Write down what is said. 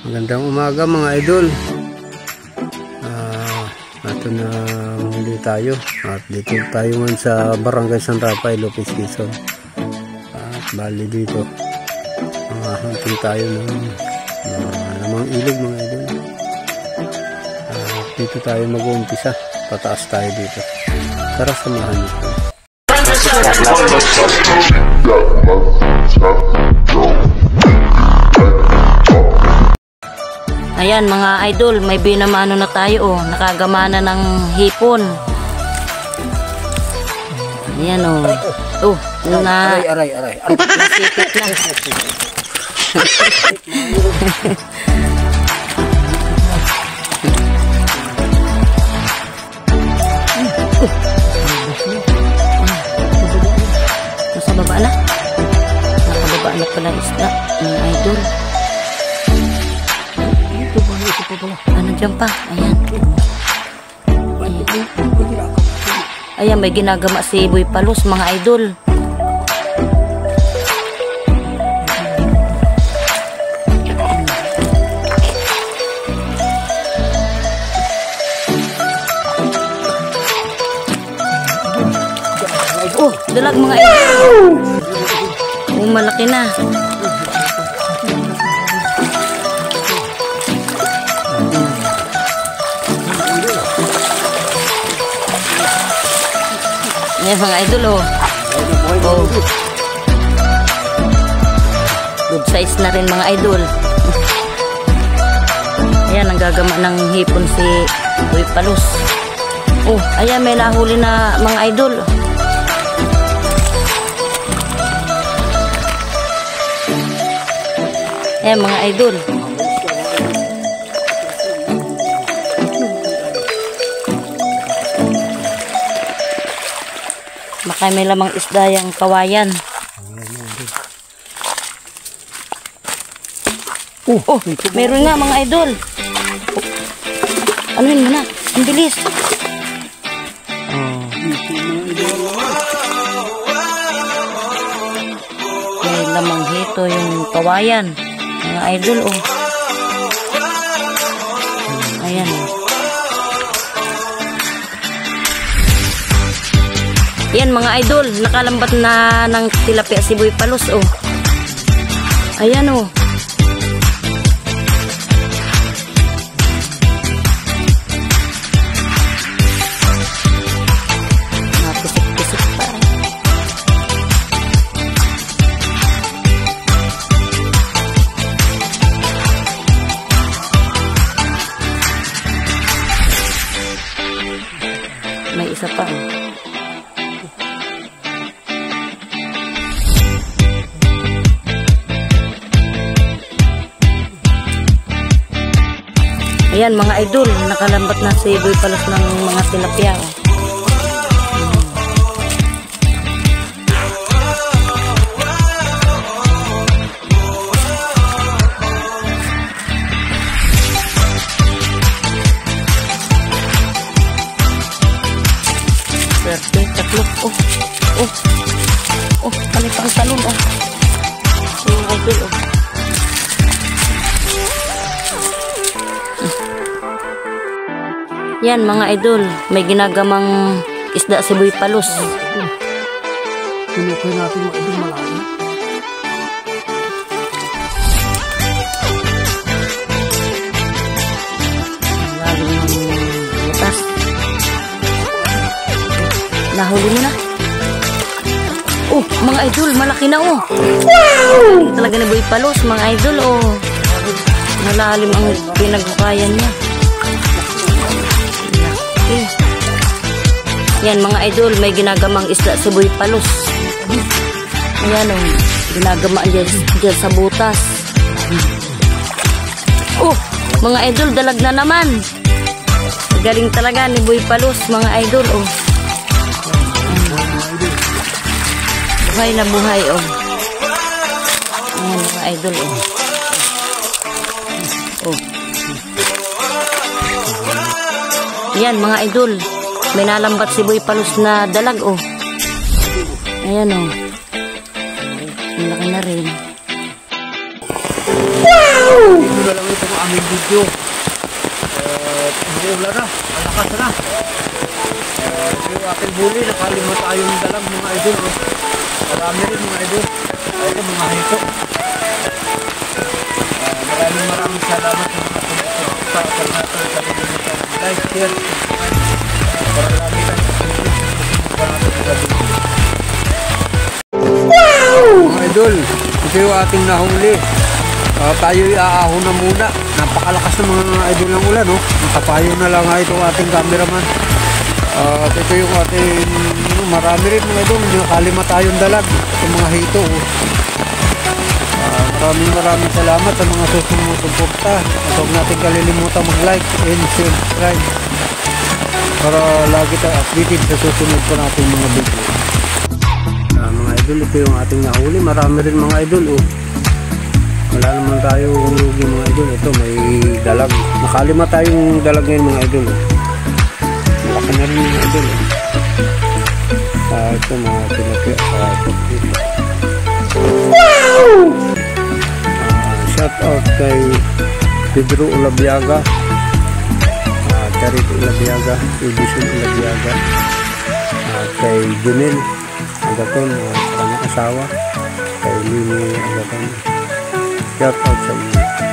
Magandang umaga mga idol. Ito na muli tayo. At dito tayo ngayon sa Barangay San Rafael, Lopez, Quezon. At bali dito hunting tayo ng lamang ilog mga idol. Dito tayo mag-uumpisa. Pataas tayo dito. Tara, samahan niyo. Ayan mga idol, may binamano na tayo nakagamana ng hipon. Ayan na Aray. nasipit na. Nasa baba na. Nakababa na pala isda mga idol. Dyan pa, ayan. Ayan, may ginagama si Boy Palos mga idol. Dalag mga idol. Malaki na. Ayan mga idol good size na rin mga idol. Ayan, ang gagama ng hipon si Boy Palos. Ayan, may nahuli na mga idol. Ayan mga idol. Baka may lamang isda yung kawayan. Meron nga mga idol. Anuhin mo na, ang bilis. May lamang hito yung kawayan mga idol. Ayan Yan mga idol, nakalambat na ng tilapia si Boy Palos Ayan Napisik-pisik pa. May isa pa Ayan mga idol, nakalambat na si Boy Palos ng mga tilapia. Swerte, tatlo. Palipang talon mga idol Yan mga idol, may ginagamang isda si Boy Palos. Tinukoy natin mga idol malalim. Lalim ng butas. Nahuli mo na. Mga idol, malaki na Talaga ni Boy Palos mga idol Malalim ang pinaghukayan niya. Yan mga idol, may ginagamang isda si Boy Palos. Ayan ginagama dyan sa butas. Mga idol, dalag na naman. Galing talaga ni Boy Palos mga idol Buhay na buhay Ayan mga idol Yan mga idol, may nalambat si Boy Palos na dalag Ayan ang laki na rin. Wow! na lang itong aming video. Hindi wala na, malakas na. Yung aking huli, nakalima tayong dalag mga idol. Marami rin mga idol. Ito mga hito. Maraming salamat sa mga sa like, share, para lagi tayo mga idol. Ito yung ating nahuli. Tayo'y aahon na muna. Napakalakas ng mga idol ng ulan, no? Nakapayo na lang itong ating cameraman. At ito yung ating marami rin mga idol. Nakalima tayong dalag sa mga hito. Maraming salamat sa mga susuporta. At huwag natin kalilimutan mag-like and subscribe para lagi tayo updated sa susunod pa natin mga video. Mga idol, ito yung ating nahuli. Marami rin mga idol. Wala naman tayo lugi mga idol. Ito may dalag. Nakalima tayong dalag ngayon mga idol. Malaki na rin mga idol. Ito mga tilapia. Wow! Shout out kay Pedro Olabiaga, Charity Olabiaga, Edison Olabiaga, kay Junel Agaton, kanyang asawa, kay Lini Agaton. Shout out sa inyo.